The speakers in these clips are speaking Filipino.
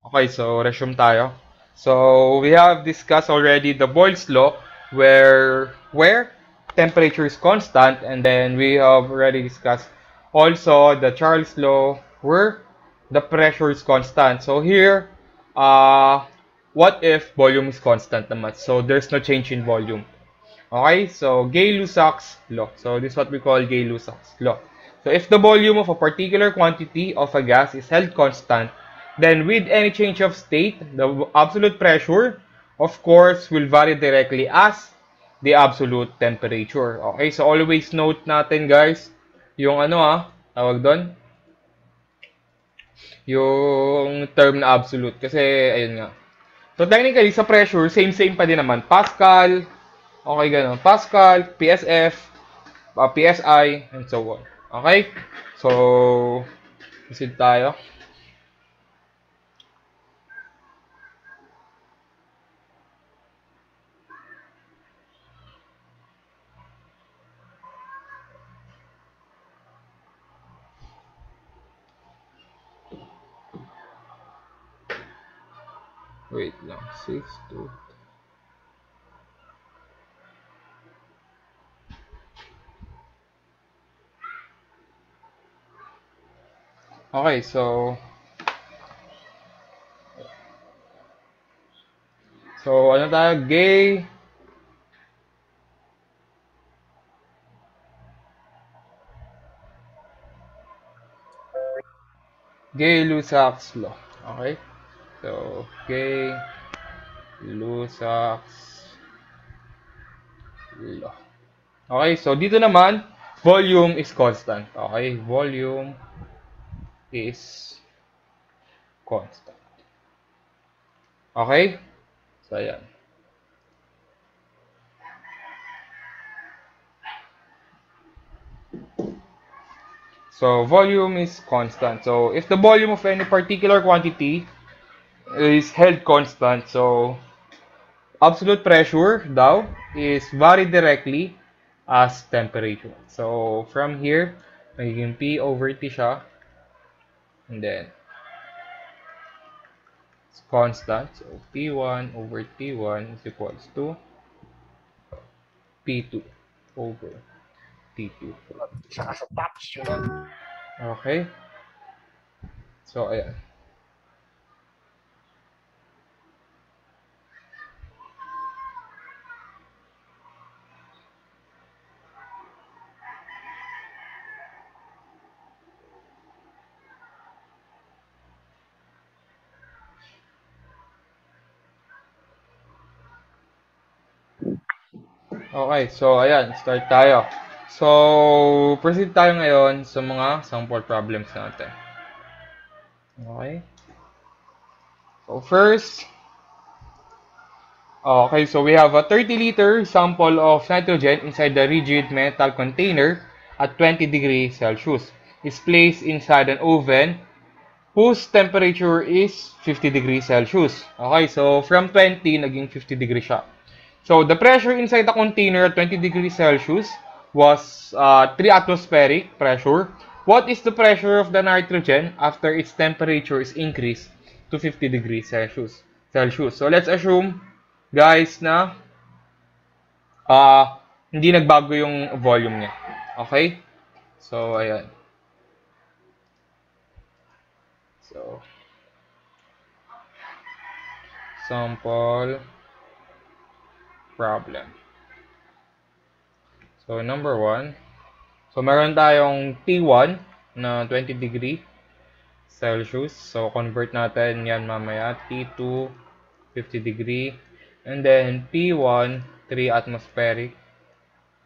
Okay, so resume tayo. So we have discussed already the Boyle's law where temperature is constant, and then we have already discussed also the Charles law where the pressure is constant. So here, what if volume is constant naman? So there's no change in volume. Okay, so Gay-Lussac's law. So this is what we call Gay-Lussac's law. So if the volume of a particular quantity of a gas is held constant, then with any change of state, the absolute pressure, of course, will vary directly as the absolute temperature. Okay, so always note natin guys, yung tawag doon, yung term na absolute. Kasi, ayun nga. So technically, sa pressure, same pa din naman. Pascal, okay, gano'n. Pascal, PSF, PSI, and so on. Okay? So, proceed tayo. Wait lang. 6, 2. Okay, so ano tayo? Gay-Lussac's law. Okay? So, Gay-Lussac's law. Okay, so dito naman, volume is constant. Okay, volume is constant. Okay? So, ayan. So, volume is constant. So, if the volume of any particular quantity is held constant, so absolute pressure daw is vary directly as temperature. So, from here, magiging P over T siya. And then, it's constant. So, P1 over T1 is equals to P2 over T2. Okay? So, ayan. Okay, so ayan, start tayo. So, proceed tayo ngayon sa mga sample problems natin. Okay? So, first, okay, so we have a 30-liter sample of nitrogen inside the rigid metal container at 20 degrees Celsius. It's placed inside an oven whose temperature is 50 degrees Celsius. Okay, so from 20, naging 50 degrees siya. So, the pressure inside the container at 20 degrees Celsius was 3 atmospheric pressure. What is the pressure of the nitrogen after its temperature is increased to 50 degrees Celsius? So, let's assume, guys, na hindi nagbago yung volume niya. Okay? So, ayan. So, sample problem. So, number 1. So, meron tayong T1 na 20 degree Celsius. So, convert natin yan mamaya. T2, 50 degree. And then, P1, 3 atmospheric.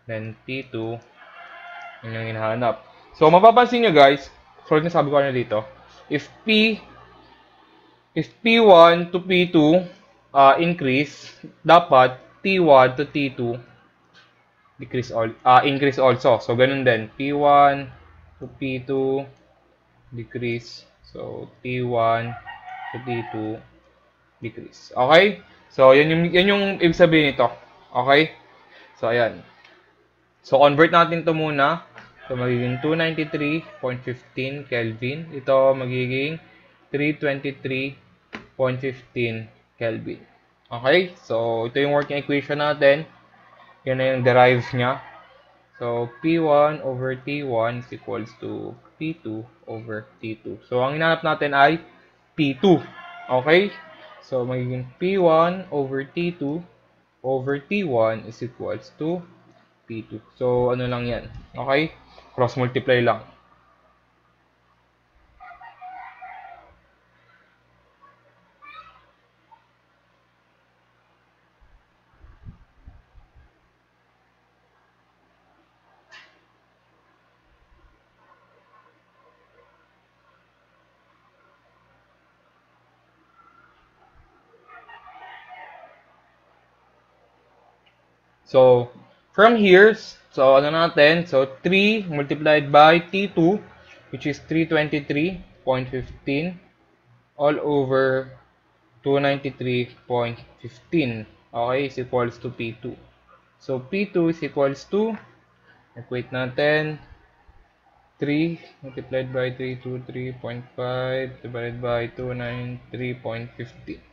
Then, T2, yun yung hinahanap. So, mapapansin nyo guys, so, nasabi ko na dito, if P1 to P2 increase, dapat T1 to T2 increase also. So, ganun din. P1 to P2 decrease. So, T1 to T2 decrease. Okay? So, yan yung ibig sabihin nito. Okay? So, ayan. So, convert natin to muna. So, magiging 293.15 Kelvin. Ito magiging 323 Kelvin. Okay? So, ito yung working equation natin. Yan na yung derives niya. So, P1 over T1 is equals to P2 over T2. So, ang hinanap natin ay P2. Okay? So, magiging P1 over T2 over T1 is equals to P2. So, ano lang yan? Okay? Cross multiply lang. So, from here, so ano natin? So, 3 multiplied by T2, which is 323.15 all over 293.15. Okay, is equals to P2. So, P2 is equals to, equate natin, 3 multiplied by 323.5 divided by 293.15.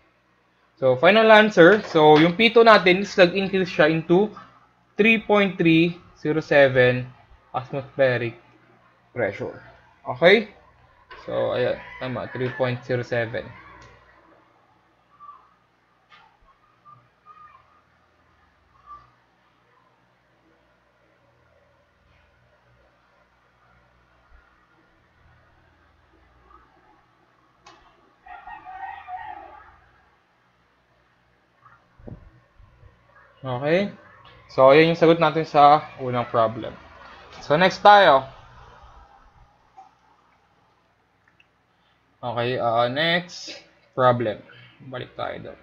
So, final answer. So, yung P2 natin is nag-increase siya into 3.307 atmospheric pressure. Okay? So, ayan. Tama. 3.07. Okay? So, ayan yung sagot natin sa unang problem. So, next tayo. Okay, next problem. Balik tayo doon.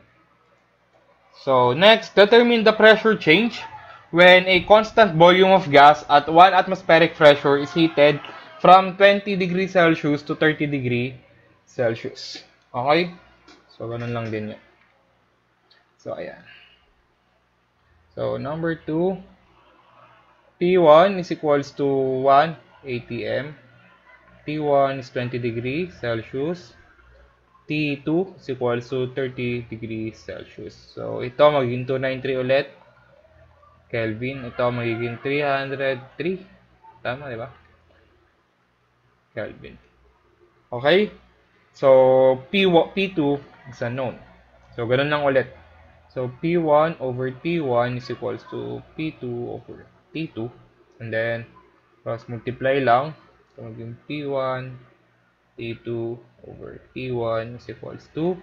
So, next, determine the pressure change when a constant volume of gas at 1 atmospheric pressure is heated from 20 degrees Celsius to 30 degrees Celsius. Okay? So, ganun lang din yun. So, ayan. So, number 2, T1 is equals to 1 atm. T1 is 20 degrees Celsius. T2 is equals to 30 degrees Celsius. So, ito magiging 293 ulit. Kelvin. Ito magiging 303. Tama, di ba? Kelvin. Okay? So, P2 is unknown. So, ganun lang ulit. So, P1 over T1 is equals to P2 over T2. And then, cross multiply lang. So, magiging P1, T2 over T1 is equals to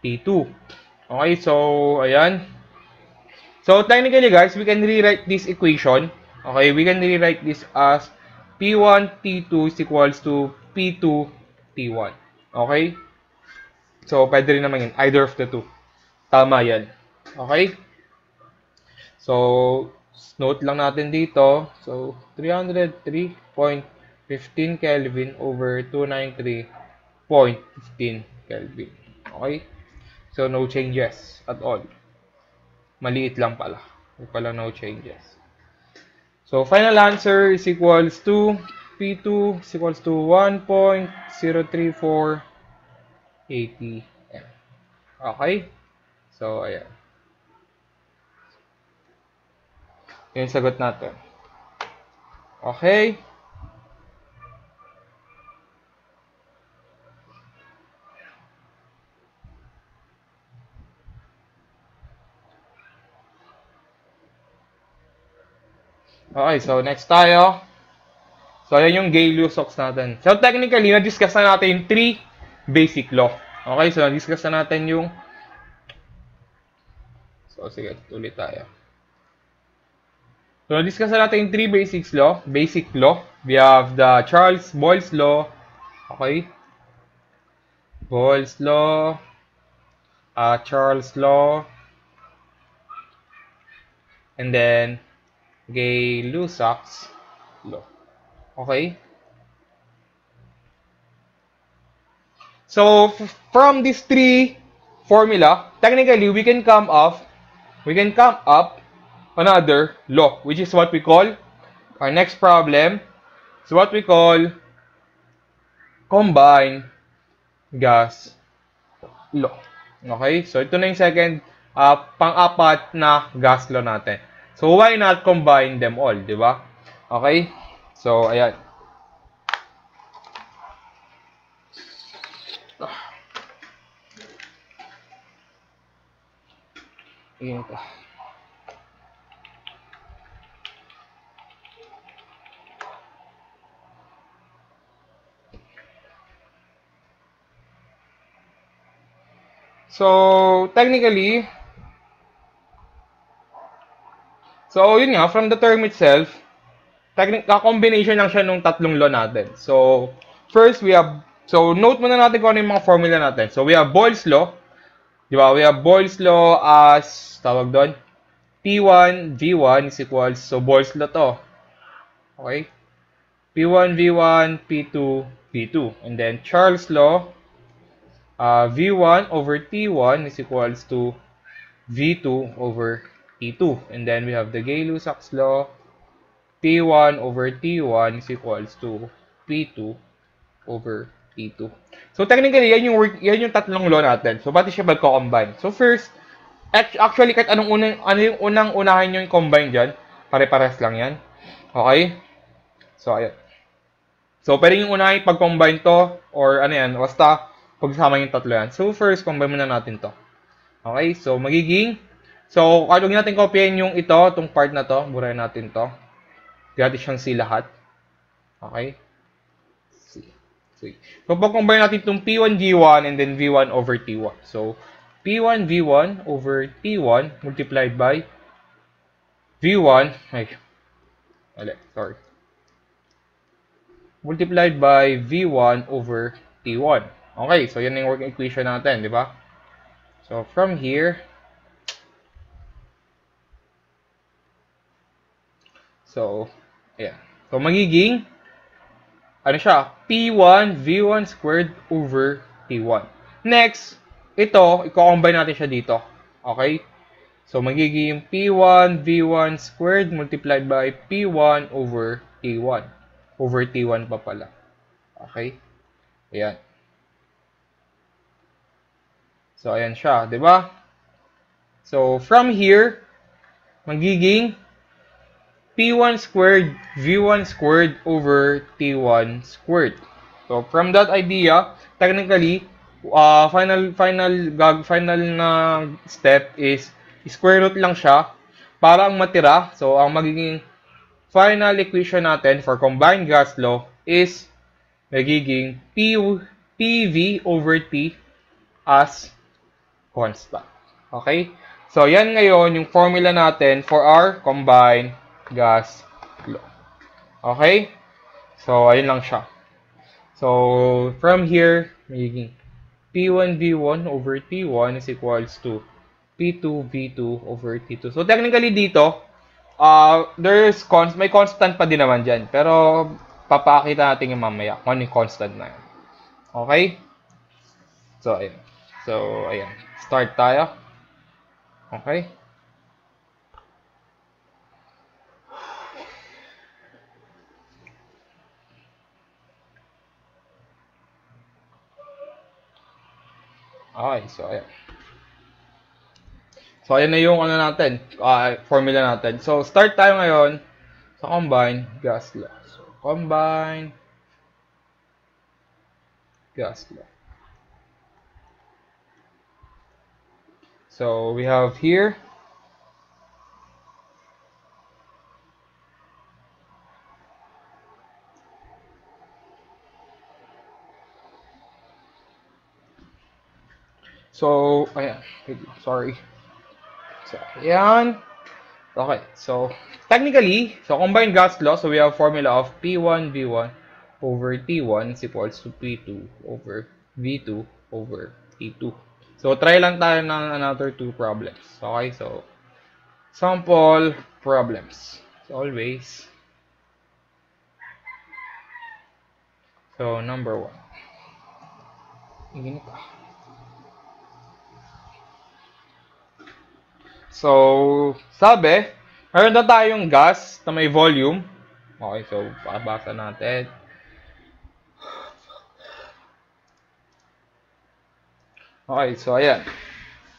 T2. Okay, so, ayan. So, technically, guys, we can rewrite this equation. Okay, we can rewrite this as P1, T2 is equals to P2, T1. Okay? So, pwede rin naman yun. Either of the two. Tama yan. Okay? So, note lang natin dito. So, 303.15 Kelvin over 293.15 Kelvin. Okay? So, no changes at all. Maliit lang pala. May pala no changes. So, final answer is equals to P2 is equals to 1.034 atm. Okay? So, ayan. Yun yung sagot natin. Okay? Okay, so next tayo. So, ayan yung Gay-Lussac's natin. So, technically, na-discuss na natin yung 3 basic law. Okay, so na-discuss na natin yung... So, sige, tuloy tayo. So, na-discuss na natin yung 3 basic law. We have the Boyle's law. Okay? Boyle's law. Charles' law. And then, Gay-Lussac's law. Okay? So, from these 3 formula, technically, we can come up another law, which is what we call, our next problem, is what we call combined gas law. Okay? So, ito na yung second, pang-apat na gas law natin. So, why not combine them all, di ba? Okay? So, ayan. Ayan ito. So, technically, so, yun nga, from the term itself, combination lang siya nung tatlong law natin. So, first, so, note muna natin kung ano yung mga formula natin. So, we have Boyle's law. Di ba? We have Boyle's law as, tawag doon, P1, V1 is equals, so, Boyle's law to. Okay? P1, V1, P2, V2. And then, Charles' law, V1 over T1 is equals to V2 over T2. And then, we have the Gay-Lussac's law, P1 over T1 is equals to P2 over T2. So, technically, yan yung tatlong law natin. So, pati siya magko-combine. So, first, actually, kahit ano yung unang-unahin nyo yung combine dyan, pare-pares lang yan. Okay? So, ayan. So, pwede yung unahin pag-combine to, or ano yan, basta pagsama yung tatlo yan. So, first, combine muna natin to. Okay? So, so, huwag natin kopyahin yung itong part na to. Burahin natin to. Gratis siyang C lahat. Okay? C. So, pag-combine natin itong P1, V1, and then V1 over T1. So, P1, V1 over T1 multiplied by V1, multiplied by V1 over T1. Okay, so yan yung working equation natin, di ba? So, from here, so, ayan. So, magiging, ano siya? P1, V1 squared over T1. Next, ito, i-combine natin siya dito. Okay? So, magiging P1, V1 squared multiplied by P1 over T1. Over T1 pa pala. Okay? Ayan. So, ayan siya. Diba? So, from here, magiging P1 squared, V1 squared over T1 squared. So, from that idea, technically, final na step is square root lang siya para ang matira. So, ang magiging final equation natin for combined gas law is magiging PV over T as constant. Okay? So, yan ngayon yung formula natin for our combined gas law. Okay? So, ayun lang siya. So, from here, magiging P1 V1 over T1 is equals to P2 V2 over T2. So, technically dito, may constant pa din naman dyan. Pero, papakita natin yung mamaya kung ano yung constant na yun. Okay? So, ayan. Start tayo. Okay? Okay, so ayan. So, ayan na yung formula natin. So, start tayo ngayon sa combined gas law. So, combined gas law. So, we have here so, ayan. Sorry. So, ayan. Okay. So, technically, combined gas law, so we have formula of P1 V1 over T1 is equals to P2 over V2 over T2. So, try lang tayo ng another two problems. Okay? So, sample problems. So, always. So, number 1. Ganito. So, sabi, meron na tayong gas na may volume. Okay, so, pakabasa natin. Okay, so ayan.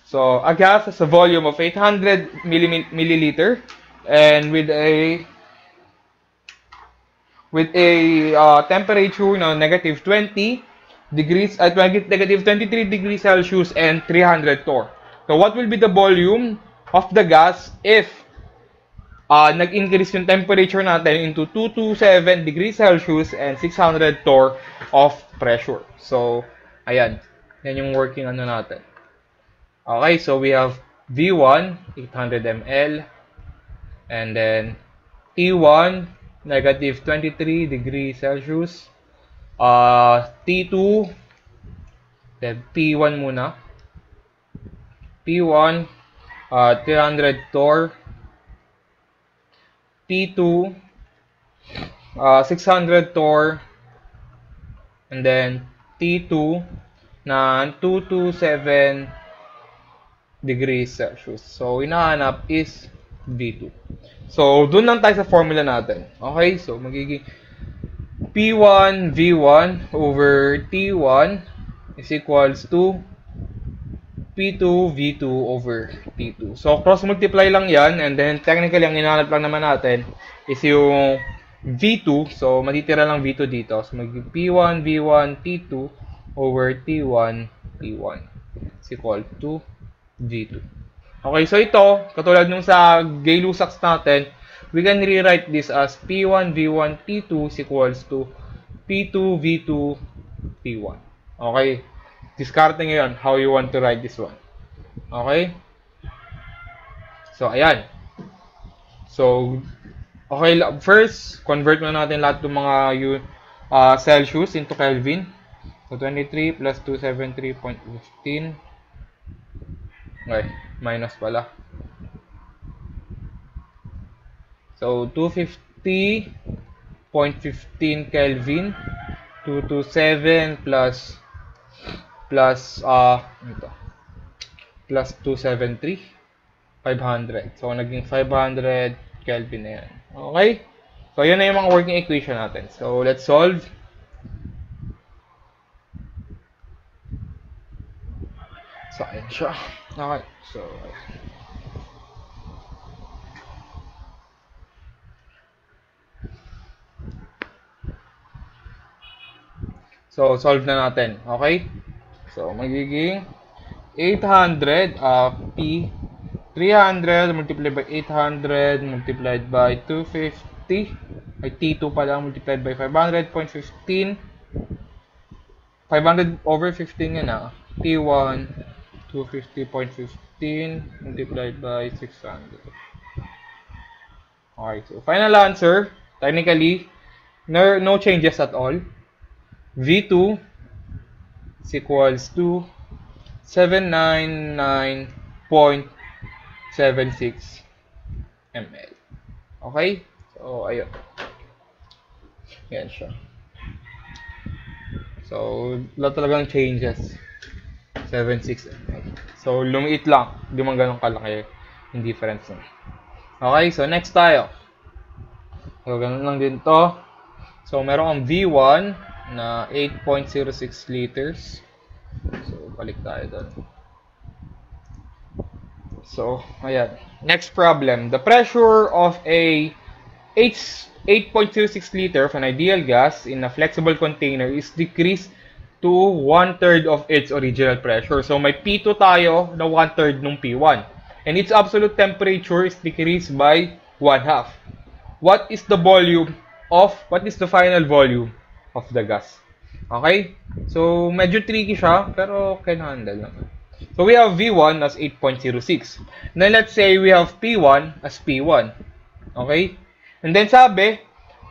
So, a gas has a volume of 800 milliliter and with a temperature no negative 20 degrees at negative 23 degrees Celsius and 300 torr. So, what will be the volume of the gas if nag-increase yung temperature natin into 227 degrees Celsius and 600 torr of pressure? So, ayan. Yan yung working ano natin. Okay, so we have V1, 800 ml, and then T1, negative 23 degrees Celsius, T2, then P1 muna, P1, 300 torr, T2, 600 torr, and then T2 na 227 degrees Celsius. So, hinahanap is V2. So, dun lang tayo sa formula natin. Okay? So, magiging P1 V1 over T1 is equals to P2 V2 over T2. So, cross-multiply lang yan. And then, technically, ang hinahanap lang naman natin is yung V2. So, matitira lang V2 dito. So, magiging P1 V1 T2 over T1 T1 is equal to V2. Okay, so ito, katulad nung sa Gay-Lussac natin, we can rewrite this as P1 V1 T2 is equals to P2 V2 T1. Okay, diskarte ngayon how you want to write this one. Okay, so ayan. So, okay, first, convert na natin lahat ng mga Celsius into Kelvin. So, 23 plus 273.15. Okay, minus pala. So, 250.15 Kelvin. 227 plus ito. Plus 273. 500. So, naging 500 Kelvin na yan. Okay? So, yun na yung mga working equation natin. So, let's solve. So, ayan siya. Okay. So, solve na natin. Okay? So, magiging 800 P 300 multiplied by 800 multiplied by 250 ay T2 pala multiplied by 500.15 500 over 15 yan T1 250.15 multiplied by 600. Okay, so final answer, technically, no changes at all. V2 is equals to 799.76 ml. Okay? So, ayun. Yan siya. So, wala talagang changes. 7.6 ml. So, lumiit lang. Hindi man ganun kalaki yung difference na. Okay, so next tayo. So, ganun lang din to. So, meron kang V1 na 8.06 liters. So, balik tayo doon. So, ayan. Next problem. The pressure of a 8.06 liter of an ideal gas in a flexible container is decreased to 1/3 of its original pressure. So, may P2 tayo na 1/3 ng P1. And its absolute temperature is decreased by 1/2. What is the final volume of the gas? Okay? So, medyo tricky siya, pero can handle naman. So, we have V1 as 8.06. Then, let's say we have P1 as P1. Okay? And then, sabi,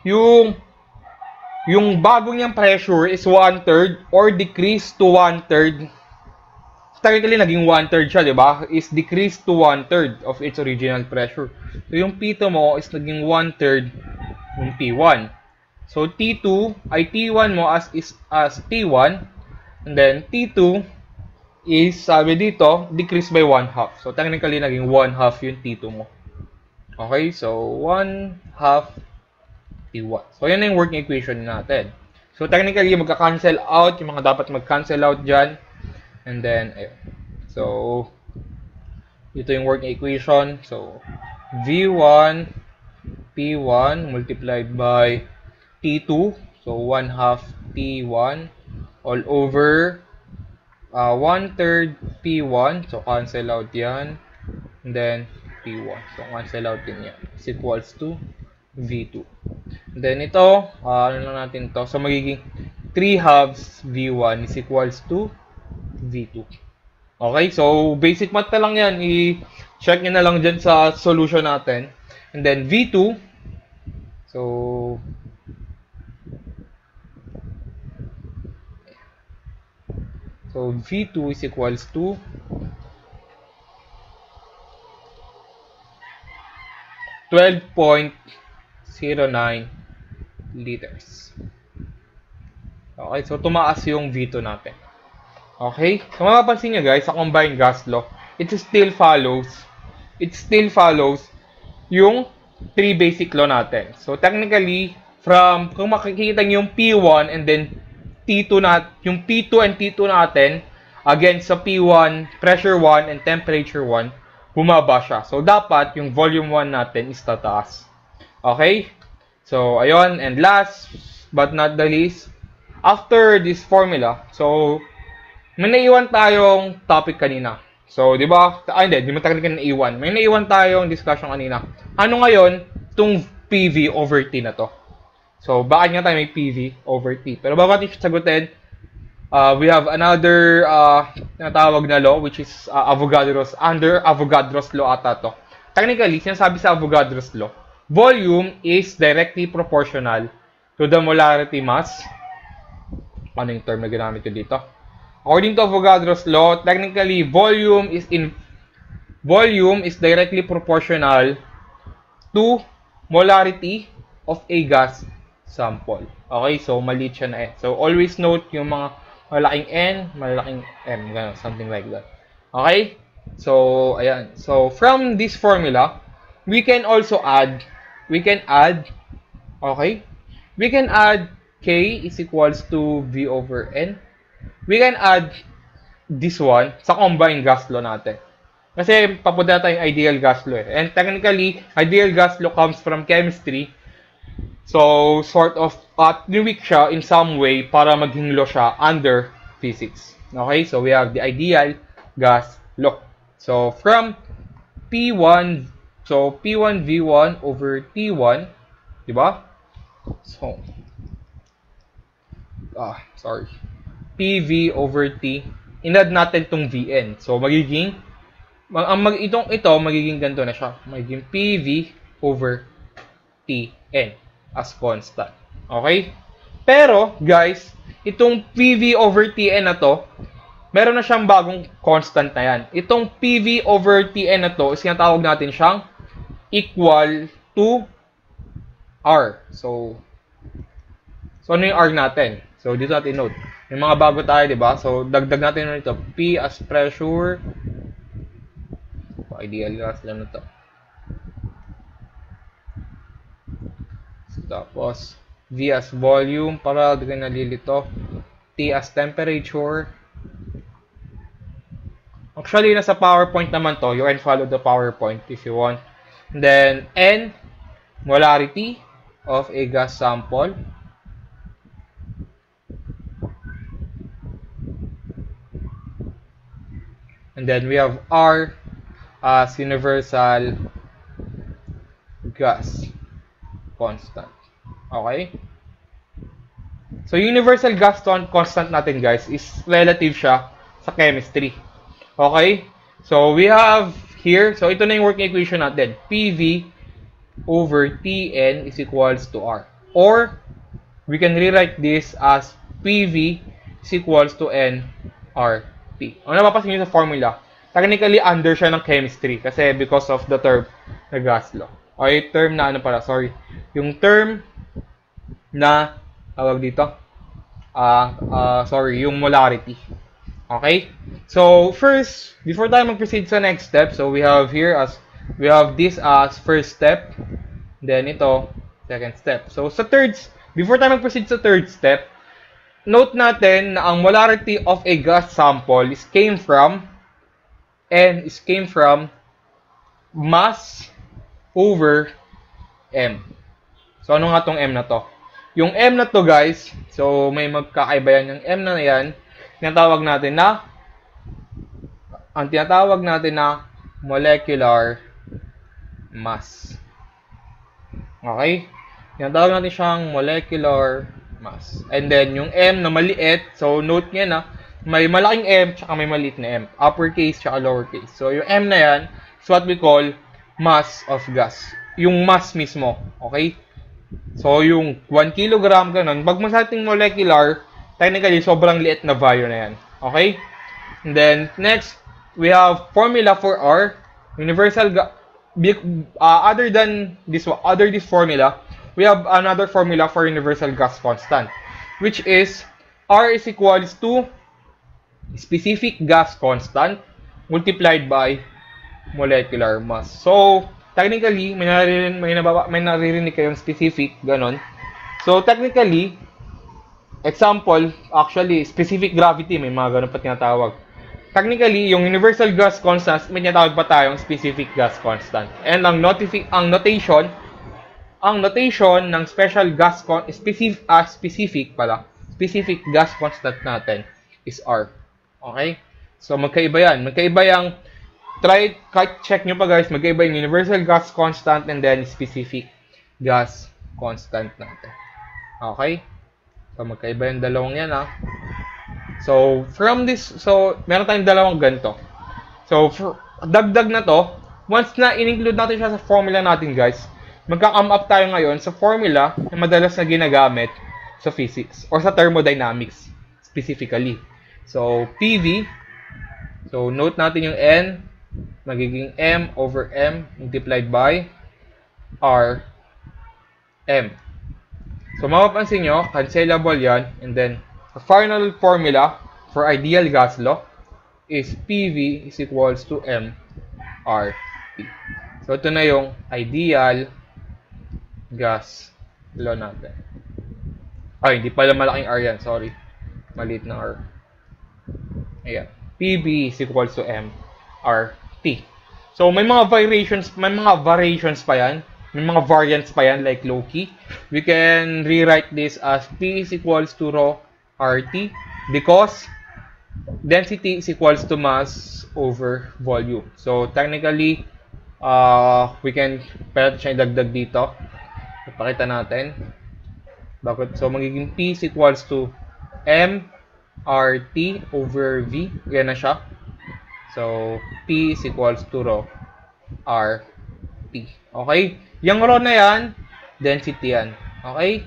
yung bago niyang pressure is 1/3 or decreased to 1/3. Technically, naging 1/3 siya, di ba? Is decreased to 1/3 of its original pressure. So, yung P2 mo is naging 1/3 ng P1. So, T2 ay T1 mo as T1. And then, T2 is, sabi dito, decreased by 1/2. So, technically, naging 1/2 yung T2 mo. Okay? So, 1/2 T1. So, yan na yung working equation natin. So, technically, magka-cancel out. Yung mga dapat mag-cancel out dyan. And then, ayun. So, ito yung working equation. So, V1 P1 multiplied by T2. So, 1/2 P1 all over 1/3 P1. So, cancel out yan. And then, P1. So, cancel out din yan. Is equals to V2. And then, ito, ano lang natin to. So, magiging 3/2 V1 is equals to V2. Okay, so basic math na lang yan. I-check nyo na lang dyan sa solution natin. And then V2, so V2 is equals to 12.09 liters. Okay, so tumaas yung V2 natin. Okay? So, mapapansin nyo guys, sa combined gas law, it still follows yung 3 basic law natin. So, technically, kung makikita nyo yung P1 and then T2 yung P2 and T2 natin, against sa P1, pressure 1 and temperature 1, bumaba siya. So, dapat yung volume 1 natin is tataas. Okay? So, ayun. And last but not the least, after this formula, so, may naiwan tayong topic kanina. So, di ba? Hindi mo technically naiwan. May naiwan tayong discussion kanina. Ano ngayon, itong PV over T na to? So, bakit nga tayo may PV over T? Pero bago natin sagutin, we have another natawag na law, which is under Avogadro's law ata to. Technically, sinasabi sa Avogadro's law, volume is directly proportional to the molarity mass. Ano yung term na ginamit ko dito? According to Avogadro's law, technically, volume is directly proportional to molarity of a gas sample. Okay, so maliit siya na eh. So, always note yung mga malaking N, malaking M, ganun, something like that. Okay? So, ayan. So, from this formula, we can add K is equals to V over N. We can add this one sa combined gas law natin. Kasi papunta tayong ideal gas law eh. And technically, ideal gas law comes from chemistry. So, sort of, niwik siya in some way para maging law siya under physics. Okay? So, we have the ideal gas law. So, from P1 V1 over T1, diba? So, PV over T, inad natin tong Vn. So, magiging ganito na siya. Magiging PV over Tn as constant. Okay? Pero, guys, itong PV over Tn na to, meron na siyang bagong constant na yan. Itong PV over Tn na to, is tinatawag natin siyang equal to R. So ano yung R natin? So, dito natin note. May mga bago tayo, di ba? So, dagdag natin ito. P as pressure. Ideal gas lang na ito. Tapos, V as volume. Para di ka nalilito. T as temperature. Actually, nasa PowerPoint naman to. You can follow the PowerPoint if you want. And then, N, molarity of a gas sample. And then we have R as universal gas constant. Okay? So, universal gas constant natin, guys, is relative siya sa chemistry. Okay? So, we have here, so ito na yung working equation natin. PV over Tn is equals to R. Or, we can rewrite this as PV is equals to nRT. Ang napapansin nyo sa formula, technically under siya ng chemistry kasi because of the term na gas law. Okay, term na yung term na tawag dito, yung molarity. Okay? So, first, before tayo mag-proceed sa next step, so we have this as first step, then ito, second step. So, before tayo mag-proceed sa third step, note natin na ang molarity of a gas sample came from mass over M. So, ano nga tong M na to? Yung M na to, guys, so may magkakaiba yan. Yung M na yan, ang tinatawag natin na molecular mass. Okay? Tinatawag natin siyang molecular mass. And then, yung M na maliit, so note nyo na, may malaking M, tsaka may maliit na M. Uppercase, tsaka lowercase. So, yung M na yan is what we call mass of gas. Yung mass mismo. Okay? So, yung 1 kilogram, ganun. Pag masating molecular, technically, sobrang liit na value na yan. Okay? And then, next, we have formula for R. Universal gas. Other this formula, we have another formula for universal gas constant, which is R is equals to specific gas constant multiplied by molecular mass. So, technically, may naririnig kayong specific, ganon. So, technically, example, actually, specific gravity, may mga ganon pa tinatawag. Technically, yung universal gas constant, may tinatawag pa tayong specific gas constant. And ang notation ng special gas specific gas constant natin is R. Okay? So, magkaiba yan. Magkaiba yung, check nyo pa guys, magkaiba yung universal gas constant and then specific gas constant natin. Okay? So, magkaiba yung dalawang yan, ha. So, meron tayong dalawang ganito. So, dagdag na to, once na in-include natin siya sa formula natin, guys, magka-come up tayo ngayon sa formula na madalas na ginagamit sa physics or sa thermodynamics specifically. So, PV, so note natin yung N, magiging M over M multiplied by R M. So, mapapansin nyo, cancelable yan, and then, the final formula for ideal gas law is PV is equals to mRT. So, ito na yung ideal gas law natin. Ay, hindi pala malaking R yan. Sorry. Maliit na R. Ayan. PV is equals to mRT. So, may mga variations pa yan. May mga variants pa yan, like low-key. We can rewrite this as P is equals to rho RT because density is equals to mass over volume. So, technically, we can pwede siya idagdag dito. Ipakita natin. Bakit? So, magiging P is equals to M RT over V. Yan na siya. So, P is equals to rho RT. Okay? Yung rho na yan, density yan. Okay?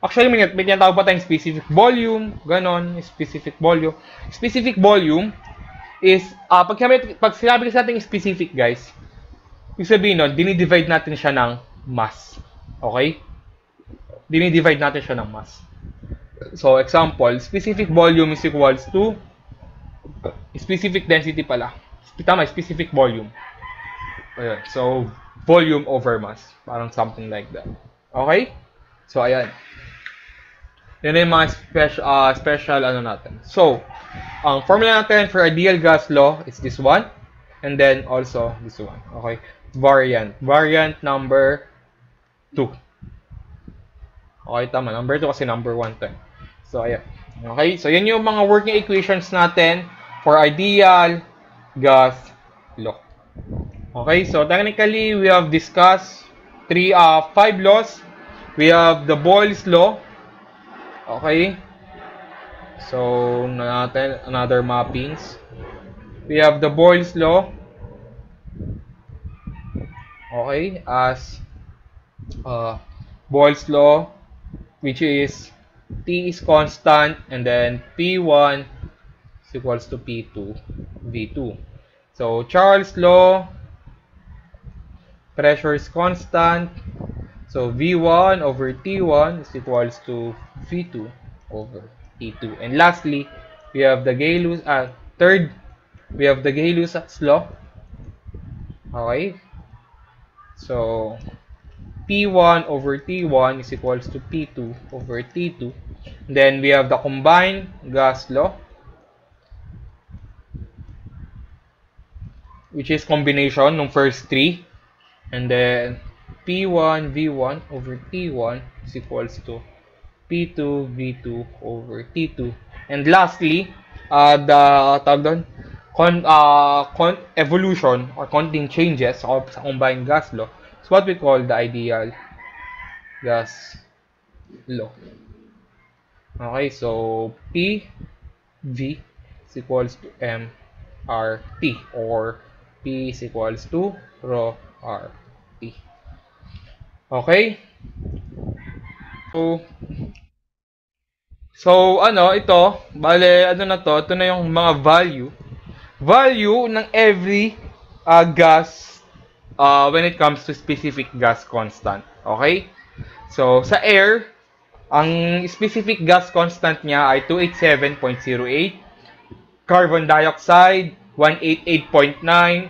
Actually, may tinatawag pa tayong specific volume, ganon, specific volume. Specific volume is, pag sinabi kasi natin specific, guys, ibig sabihin nun, dinidivide natin siya ng mass. Okay? Dinidivide natin siya ng mass. So, example, specific volume is equals to specific density pala. Tama, specific volume. Ayan. So, volume over mass. Parang something like that. Okay? So, ayan. Yan yung mga special ano natin. So, ang formula natin for ideal gas law is this one. And then also this one. Okay? Variant. Variant number 2. Okay, tama. Number 2 kasi number 1 to. So, ayan. Okay? So, yan yung mga working equations natin for ideal gas law. Okay? So, technically, we have discussed 5 laws. We have the Boyle's law. Okay. So, natin another mappings. We have the Boyle's law. Okay, as Boyle's law, which is T is constant and then P1 is equals to P2 V2. So, Charles' law, pressure is constant. So, V1 over T1 is equals to V2 over T2. And lastly, we have the we have the Gay-Lussac's law. Okay? So, P1 over T1 is equals to P2 over T2. Then we have the combined gas law, which is combination ng first three. And then P1 V1 over T1 is equals to P2 V2 over T2. And lastly, the evolution or counting changes of sa combined gas law is what we call the ideal gas law. Okay, so P V is equals to M R T, or P is equals to rho R T. Okay? So ito, bale, na to, ito na yung mga value ng every gas when it comes to specific gas constant. Okay? So, sa air, ang specific gas constant niya ay 287.08, carbon dioxide, 188.9,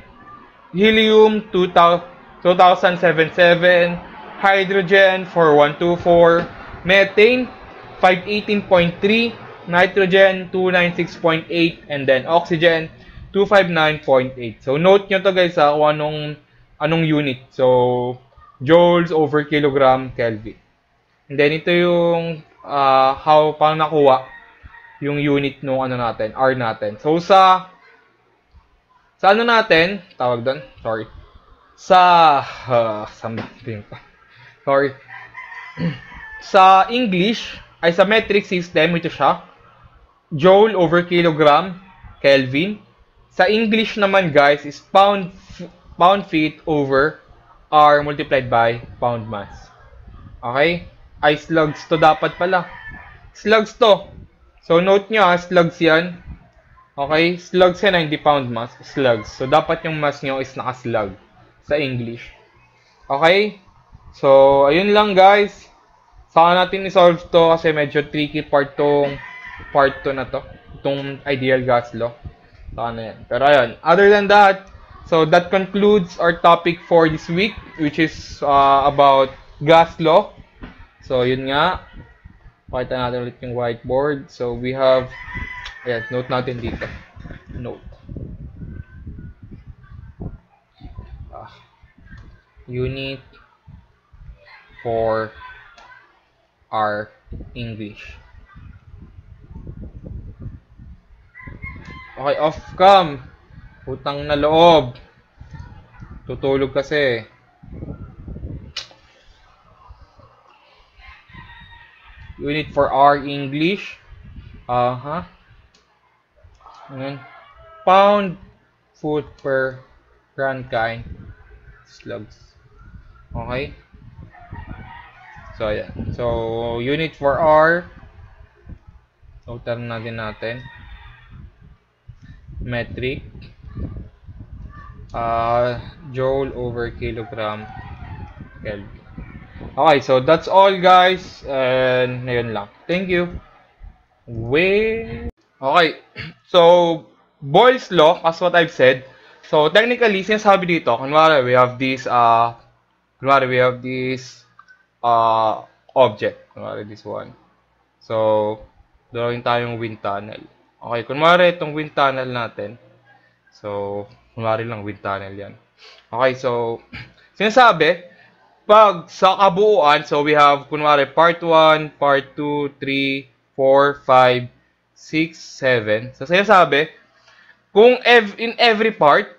helium, 2077, hydrogen, 4124, methane, 518.3, nitrogen, 296.8, and then oxygen, 259.8. So, note nyo to guys kung anong unit. So, joules over kilogram Kelvin. And then, ito yung how paano nakuha yung unit nung natin, R natin. So, sa natin, tawag doon, sorry. Sorry. Sa English, ay sa metric system, ito siya. Joule over kilogram Kelvin. Sa English naman guys, is pound feet over R multiplied by pound mass. Okay? Ay slugs to dapat pala. Slugs to. So note nyo slugs yan. Okay? Slugs yan, hindi pound mass. Slugs. So dapat yung mass nyo is nakaslug sa English. Okay? So, ayun lang guys. Saka natin i-solve to kasi medyo tricky part 2 na to. Itong ideal gas law. Saka na yan. Pero ayun. Other than that, so that concludes our topic for this week, which is about gas law. So, yun nga. Pakita natin ulit yung whiteboard. So, we have, ayan, note natin dito. Note. Unit for our English. Okay, off cam. Utang na loob. Tutulog kasi. Unit for our English. Pound foot per rankin slugs. Okay? So, ayan. So, unit for R. Note natin. Metric. Joule over kilogram Kelvin. Okay, so that's all guys. And ngayon lang. Thank you. Okay. So, Boyle's law, as what I've said. So, technically, sinasabi dito, kunwari we have this object. Kunwari this one. So, drawing tayong wind tunnel. Okay, kunwari itong wind tunnel natin. So, kunwari lang wind tunnel yan. Okay, so, sinasabi, pag sa kabuuan, so we have, kunwari, part 1, part 2, 3, 4, 5, 6, 7. So, sinasabi, kung in every part,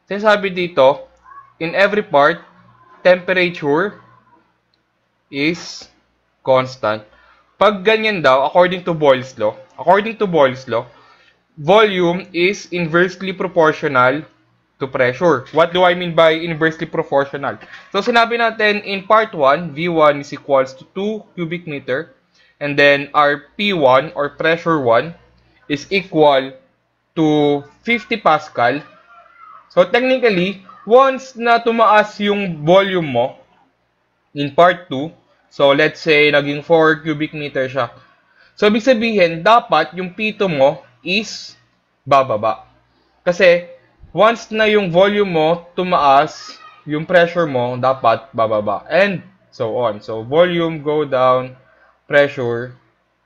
sinasabi dito, in every part, temperature is constant. Pag ganyan daw, according to Boyle's law, volume is inversely proportional to pressure. What do I mean by inversely proportional? So, sinabi natin in part 1, V1 is equals to 2 cubic meter. And then, our P1 or pressure 1 is equal to 50 Pascal. So, technically, once na tumaas yung volume mo in part 2, so let's say naging 4 cubic meter siya. So, ibig sabihin, dapat yung P2 mo is bababa. Kasi, once na yung volume mo tumaas, yung pressure mo dapat bababa. And so on. So, volume go down, pressure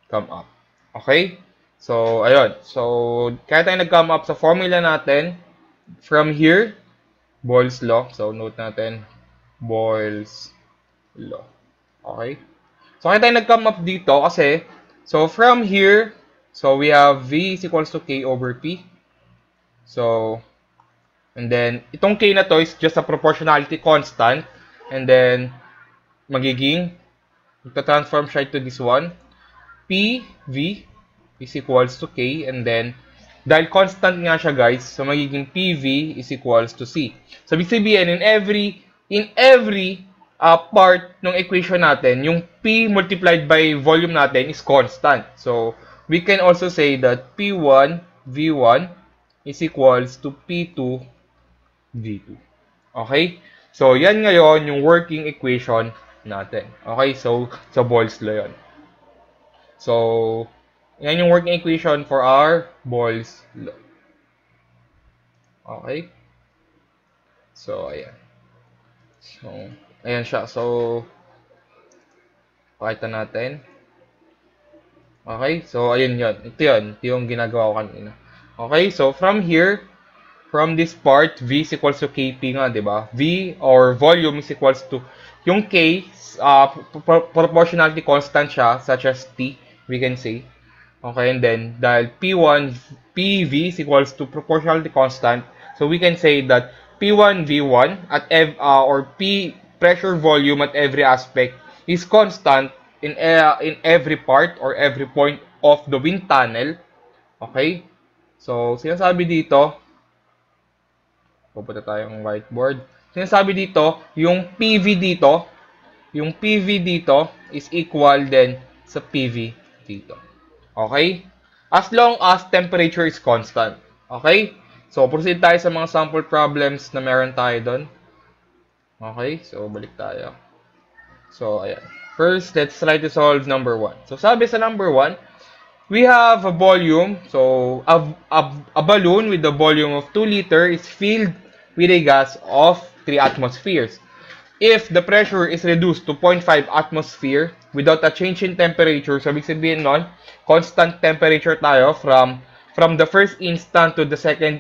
come up. Okay? So, ayun. So, kaya tayo nag-come up sa formula natin from here, Boyle's Law. So, note natin, Boyle's Law. Okay? So, kaya tayo nag-come up dito kasi, so, from here, so, we have V is equals to K over P. So, and then, itong K na to is just a proportionality constant. And then, magiging, ito-transform siya to this one. PV is equals to K. And then, dahil constant nga siya guys, so magiging PV is equals to C. So, ibig sabihin, in every part ng equation natin, yung P multiplied by volume natin is constant. So, we can also say that P1 V1 is equals to P2 V2. Okay? So, yan ngayon yung working equation natin. Okay? So, sa Boyle's Law yun. So, yan yung working equation for our Boyle's Law. Okay? So, ayan. So, ayan siya. So, pakita natin. Okay? So, ayun yun. Ito yun. Ito yung ginagawa ko kanina. Okay? So, from here, from this part, V is equals to Kp nga, di ba? V or volume is equals to, yung K, proportionality constant siya, such as T, we can say. Okay, and then, dahil P1, PV is equals to proportionality constant, so we can say that P1, V1, at or P, pressure volume at every aspect, is constant in every part or every point of the wind tunnel. Okay? So, sinasabi dito, pupunta tayong whiteboard. Sinasabi dito, yung PV dito is equal din sa PV dito. Okay? As long as temperature is constant. Okay? So, proceed tayo sa mga sample problems na meron tayo doon. Okay? So, balik tayo. So, ayan. First, let's try to solve number 1. So, sabi sa number 1, we have a volume. So, a balloon with a volume of 2 liters is filled with a gas of 3 atmospheres. If the pressure is reduced to 0.5 atmosphere without a change in temperature, so ibig sabihin nun, constant temperature tayo from the first instant to the second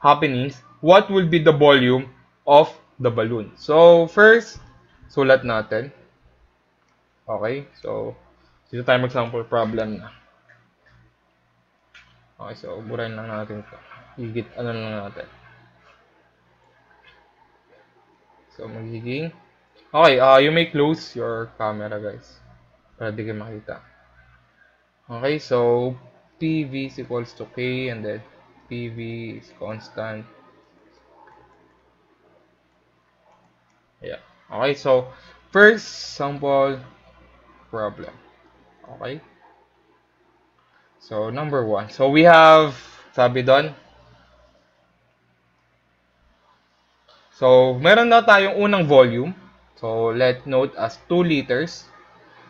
happenings, what will be the volume of the balloon? So, first, sulat natin. Okay, so, dito tayo mag-sample problem na. Okay, so, burahin lang natin ito. Ano lang natin. So, magiging... Okay, you may close your camera, guys. Para di kayo makita. Okay, so, PV is equals to K, and then PV is constant. Yeah. Okay, so, first sample problem. Okay? So, number 1. So, we have, sabi doon, so, meron na tayong unang volume. So, let's note as 2 liters.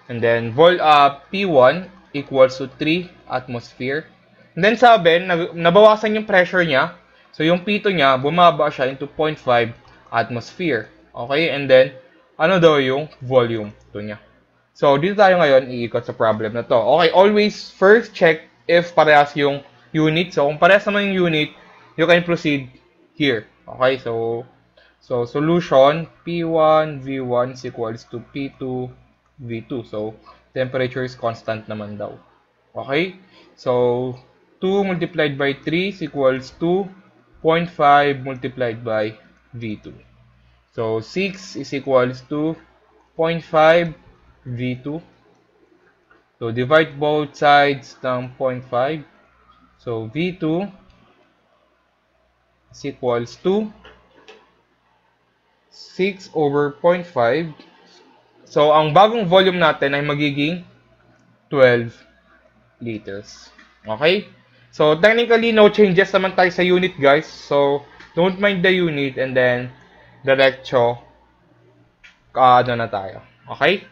And then, P1 equals to 3 atmosphere. And then, sabi, nabawasan yung pressure niya. So, yung P2 niya, bumaba siya into 0.5 atmosphere. Okay? And then, ano daw yung volume to niya. So, dito tayo ngayon iikot sa problem na to. Okay, always first check if parehas yung unit. So, kung parehas naman yung unit, you can proceed here. Okay, so solution, P1 V1 is equals to P2 V2. So, temperature is constant naman daw. Okay, so 2 multiplied by 3 is equals to 0.5 multiplied by V2. So, 6 is equals to 0.5 V2. So, divide both sides ng 0.5. So, V2 is equals to 6 over 0.5. So, ang bagong volume natin ay magiging 12 liters. Okay? So, technically, no changes naman tayo sa unit, guys. So, don't mind the unit and then diretso ano na tayo. Okay?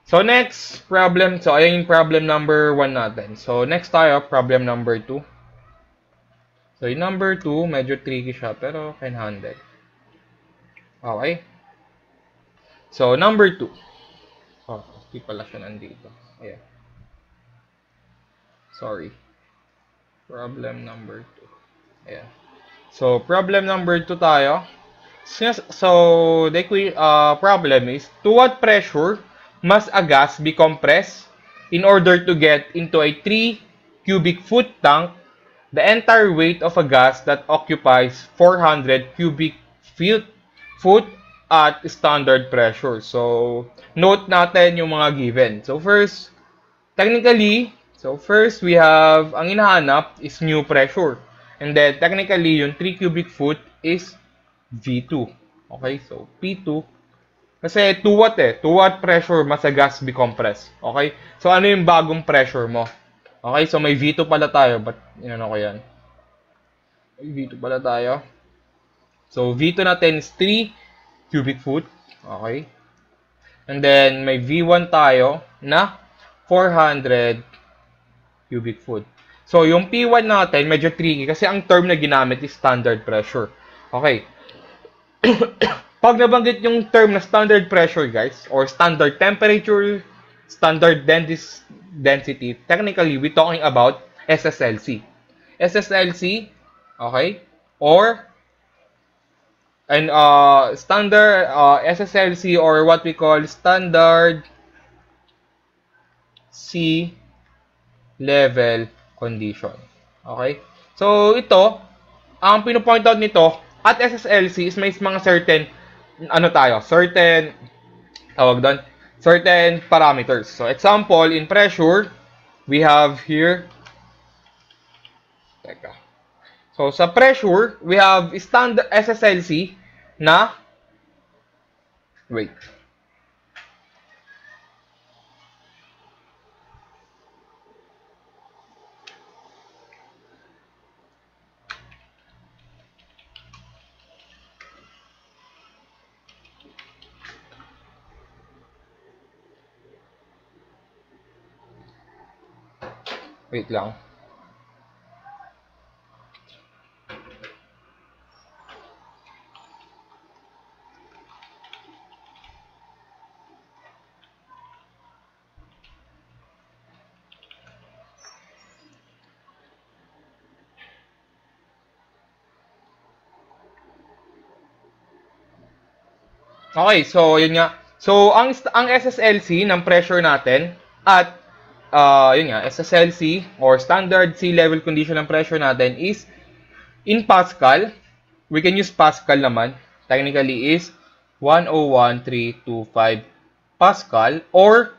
So, So, next problem. So, ayun yung problem number 1 natin. So, next tayo, problem number 2. So, yung number 2, medyo tricky siya, pero can handle. Okay. So, number 2. Oh, hindi pala siya nandito. Ayan. Sorry. Problem number 2. Ayan. So, problem number 2 tayo. So, the problem is, to what pressure must a gas be compressed in order to get into a 3 cubic foot tank the entire weight of a gas that occupies 400 cubic foot at standard pressure? So, note natin yung mga given. So, first we have, ang hinahanap is new pressure. And then, technically, yung 3 cubic foot is V2. Okay, so P2. Kasi to what To what pressure must a gas be compressed? Okay, so ano yung bagong pressure mo? Okay, so may V2 pala tayo. But, inano ko yan? May V2 pala tayo. So, V2 natin is 3 cubic foot. Okay. And then, may V1 tayo na 400 cubic foot. So, yung P1 natin, medyo tricky kasi ang term na ginamit is standard pressure. Okay. Pag nabanggit yung term na standard pressure, guys, or standard temperature, standard density, technically, we're talking about SSLC. SSLC, okay, or standard SSLC, or what we call standard sea level condition. Okay? So, ito, ang pinopoint out nito, at SSLC is may mga certain certain parameters. So, example, in pressure, we have here, so, sa pressure, we have standard SSLC na, wait lang. Okay, so yun nga. So ang SSLC ng pressure natin at yun nga, SSLC or standard sea level condition ng pressure natin is in Pascal. We can use Pascal naman. Technically is 101.325 Pascal or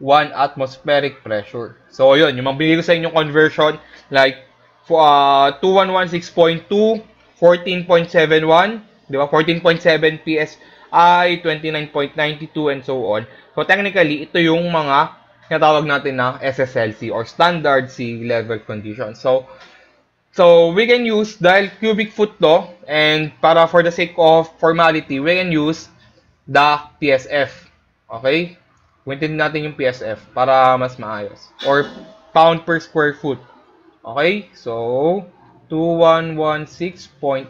1 atmospheric pressure. So yun, yung mabili ko sa inyong conversion like 2116.2, 14.71, di ba? 14.7 PSI, 29.92 and so on. So technically, ito yung mga tinatawag natin na SSLC or standard sea level condition. So we can use, dahil cubic foot to, and para for the sake of formality, we can use the PSF. Okay? Wintin natin yung PSF para mas maayos. Or pound per square foot. Okay? So 2116.8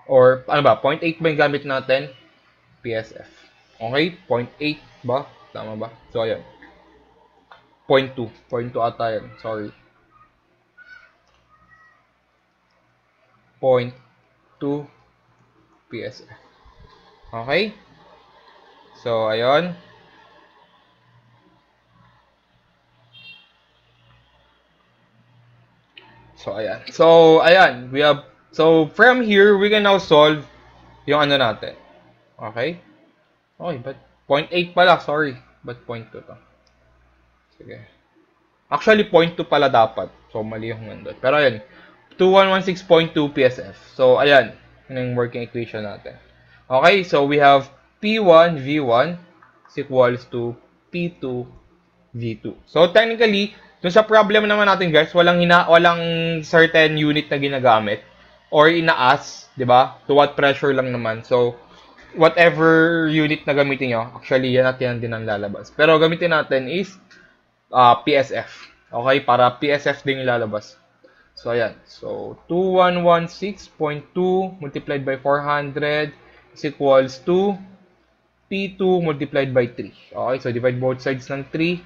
or ano ba? 0.8 ba yung gamit natin? PSF. Okay? 0.8 ba? Tama ba? So, ayan. 0.2. 0.2 ata yan. Sorry. 0.2 PSF. Okay? So, ayun. So, ayan. So, ayan. We have, so, from here, we can now solve yung ano natin. Okay? Okay, but 0.8 pala, sorry. But 0.2 to. Sige. Actually, 0.2 pala dapat. So, mali yung nandun. Pero ayan, 2116.2 PSF. So, ayan. Yun yung working equation natin. Okay, so we have P1 V1 is equals to P2 V2. So, technically, dun sa problem naman natin, guys, walang certain unit na ginagamit or inaas, di ba? To what pressure lang naman. So, whatever unit na gamitin nyo, actually, yan at yan din ang lalabas. Pero gamitin natin is PSF. Okay? Para PSF din yung lalabas. So, ayan. So, 2116.2 multiplied by 400 is equals to P2 multiplied by 3. Okay? So, divide both sides ng 3.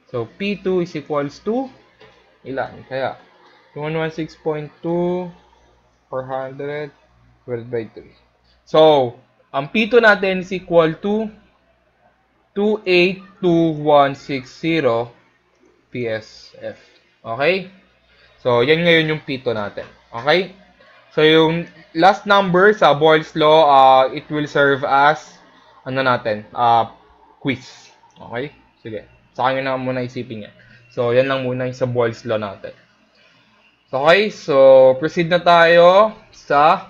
So, P2 is equals to ilan? Kaya, 2116.2 400 divided by 3. So, ang P2 natin is equal to 282160 PSF. Okay? So, yan ngayon yung P2 natin. Okay? So, yung last number sa Boyle's Law, it will serve as, ano natin, quiz. Okay? Sige. Sa kanya na muna isipin yan. So, yan lang muna yung sa Boyle's Law natin. Okay? So, proceed na tayo sa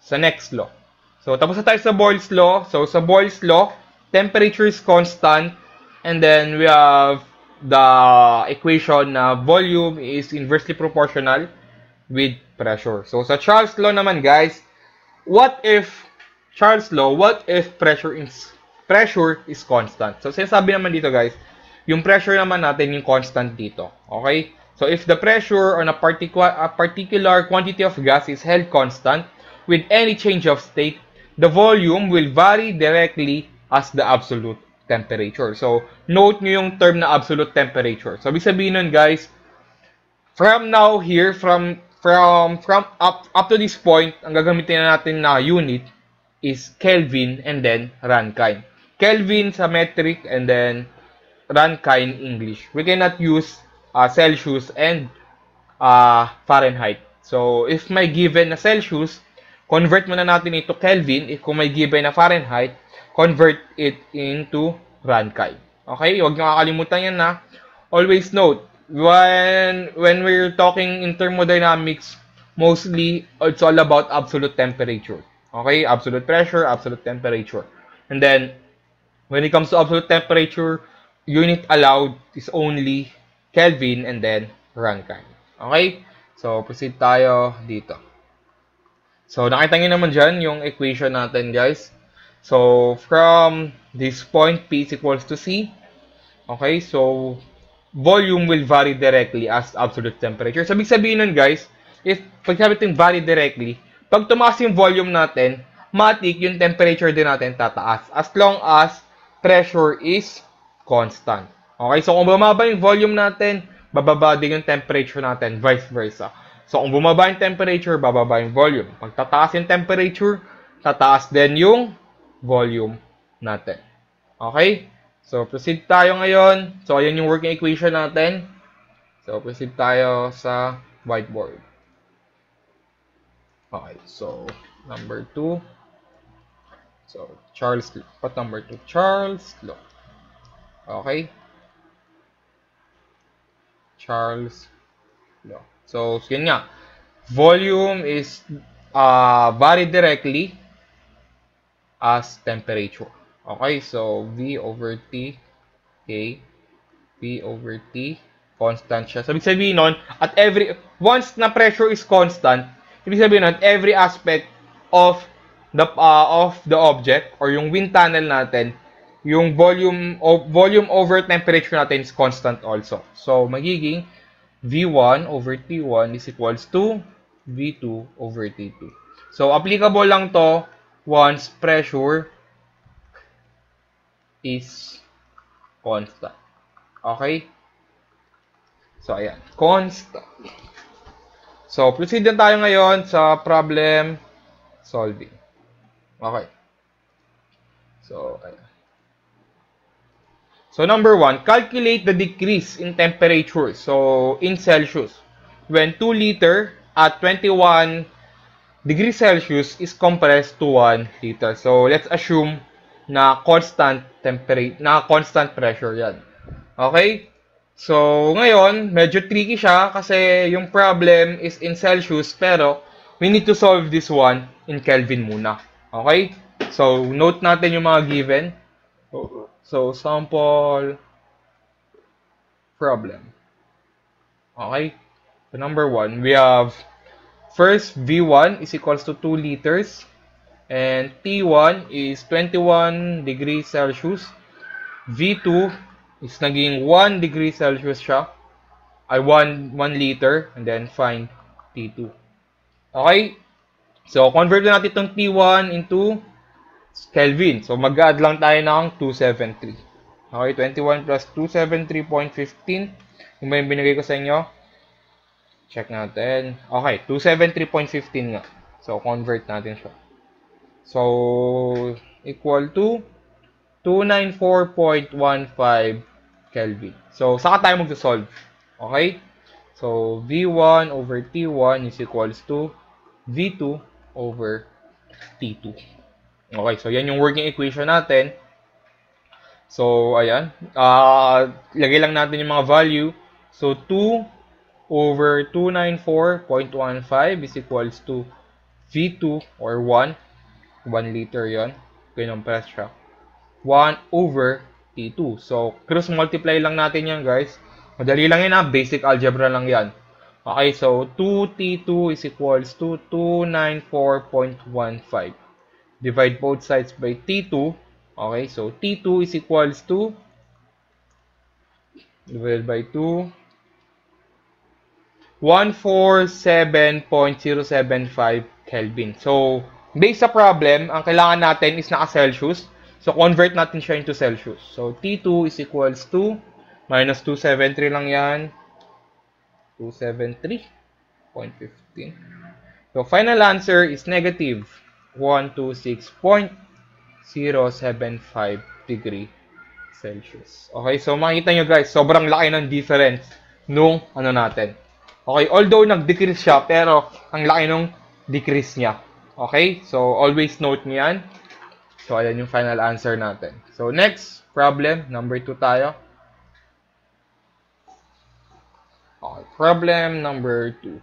sa next law. So, tapos na tayo sa Boyle's Law. So, sa Boyle's Law, temperature is constant. And then, we have the equation na volume is inversely proportional with pressure. So, sa Charles' Law naman, guys, what if pressure is constant? So, sinasabi naman dito, guys, yung pressure naman natin yung constant dito. Okay? So, if the pressure on a particular quantity of gas is held constant with any change of state, the volume will vary directly as the absolute temperature. So, note nyo yung term na absolute temperature. So, ibig sabihin nun, guys, from now here, from up to this point, ang gagamitin na natin na unit is Kelvin and then Rankine. Kelvin sa metric and then Rankine English. We cannot use Celsius and Fahrenheit. So, if may given na Celsius, convert muna natin ito Kelvin. If kung may given na Fahrenheit, convert it into Rankine. Okay? Huwag nyo kakalimutan yan na. Always note, when we're talking in thermodynamics, mostly, it's all about absolute temperature. Okay? Absolute pressure, absolute temperature. And then, when it comes to absolute temperature, unit allowed is only Kelvin and then Rankine. Okay? So, proceed tayo dito. So, nakita nyo naman dyan yung equation natin, guys. So, from this point, P is equals to C. Okay? So, volume will vary directly as absolute temperature. So, ibig sabihin nun, guys, if pag sabi itong vary directly, pag tumaas yung volume natin, matik yung temperature din natin tataas. As long as pressure is constant. Okay, so kung bumaba yung volume natin, bababa din yung temperature natin, vice versa. So kung bumaba yung temperature, bababa yung volume. Pag tataas yung temperature, tataas din yung volume natin. Okay? So proceed tayo ngayon. So ayan yung working equation natin. So proceed tayo sa whiteboard. Okay, so number 2. So number 2, Charles' Law. Okay? Charles' Law. So, yun nga. Volume is vary directly as temperature. Okay? So, V over T. Okay? V over T. Constant siya. So, ibig sabihin nun, once na pressure is constant, ibig sabihin nun, every aspect of the object or yung wind tunnel natin, yung volume over temperature natin is constant also. So, magiging V1 over T1 is equals to V2 over T2. So, applicable lang to once pressure is constant. Okay? So, ayan. Constant. So, proceed na tayo ngayon sa problem solving. Okay. So, ayan. So, number 1, calculate the decrease in temperature. So, in Celsius. When 2 liter at 21 degrees Celsius is compressed to 1 liter. So, let's assume na constant pressure yan. Okay? So, ngayon, medyo tricky siya kasi yung problem is in Celsius pero we need to solve this one in Kelvin muna. Okay? So, note natin yung mga given. So, sample problem. Okay? So, number 1, we have first V1 is equals to 2 liters. And T1 is 21 degrees Celsius. V2 is naging 1 degree Celsius siya. Ay, 1 liter. And then find T2. Okay? So, convert natin itong T1 into Kelvin. So, mag-add lang tayo ng 273. Okay, 21 plus 273.15. Yung ba yung binigay ko sa inyo? Check natin. Okay, 273.15 nga. So, convert natin siya. So, equal to 294.15 Kelvin. So, saka tayo mag-solve. Okay? So, V1 over T1 is equals to V2 over T2. Okay, so yan yung working equation natin. So, ayan. Lagay lang natin yung mga value. So, 2 over 294.15 is equals to V2 or 1. 1 liter yon. Kinompress siya. 1 over T2. So, cross multiply lang natin yan, guys. Madali lang yan, ha? Basic algebra lang yan. Okay, so 2T2 is equals to 294.15. Divide both sides by T2. Okay, so T2 is equals to, divided by 2, 147.075 Kelvin. So, based sa problem, ang kailangan natin is naka-Celsius. So, convert natin siya into Celsius. So, T2 is equals to, minus 273 lang yan. 273.15. So, final answer is negative 126.075 degree Celsius. Okay, so makikita nyo guys, sobrang laki ng difference nung ano natin. Okay, although nag-decrease siya, pero ang laki nung decrease niya. Okay, so always note nyo yan. So, ayan yung final answer natin. So, next problem, number 2 tayo. Okay, problem number 2.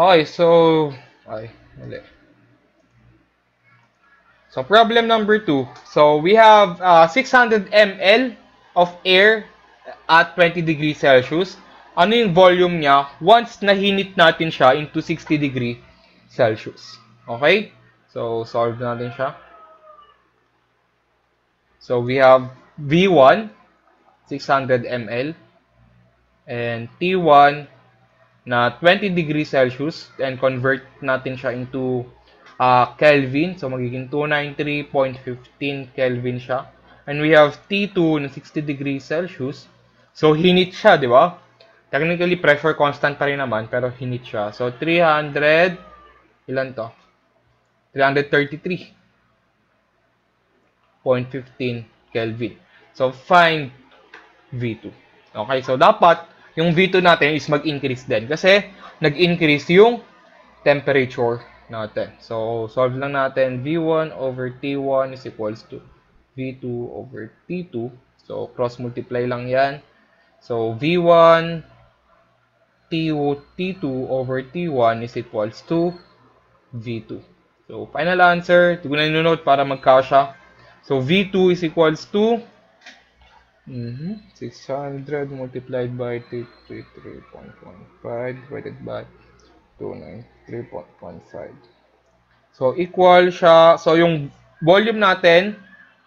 Okay, so, so problem number 2. So, we have 600 ml of air at 20 degrees Celsius. Ano yung volume niya once nahinit natin siya into 60 degrees Celsius? Okay? So, solve natin siya. So, we have V1, 600 ml, and T1 na 20 degrees Celsius, and convert natin siya into Kelvin. So, magiging 293.15 Kelvin siya. And we have T2 na 60 degrees Celsius. So, hinit siya, di ba? Technically, pressure constant pa rin naman, pero hinit siya. So, 300, ilan to? 333.15 Kelvin. So, find V2. Okay, so dapat yung V2 natin is mag-increase din kasi nag-increase yung temperature natin. So, solve lang natin. V1 over T1 is equals to V2 over T2. So, cross-multiply lang yan. So, V1 T2 over T1 is equals to V2. So, final answer. Ito ko na ninonote para magkasya. So, V2 is equals to 600 multiplied by 333.15 divided by 293.15. So, equal siya. So, yung volume natin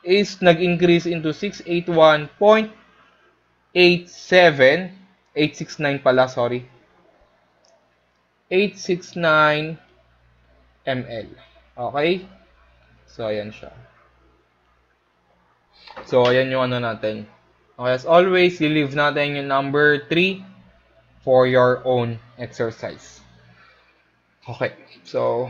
is nag-increase into 681.87. 869 pala, sorry. 869 ml. Okay? So, ayan siya. So, ayan yung ano natin. Okay, as always, i-leave natin yung number 3 for your own exercise. Okay, so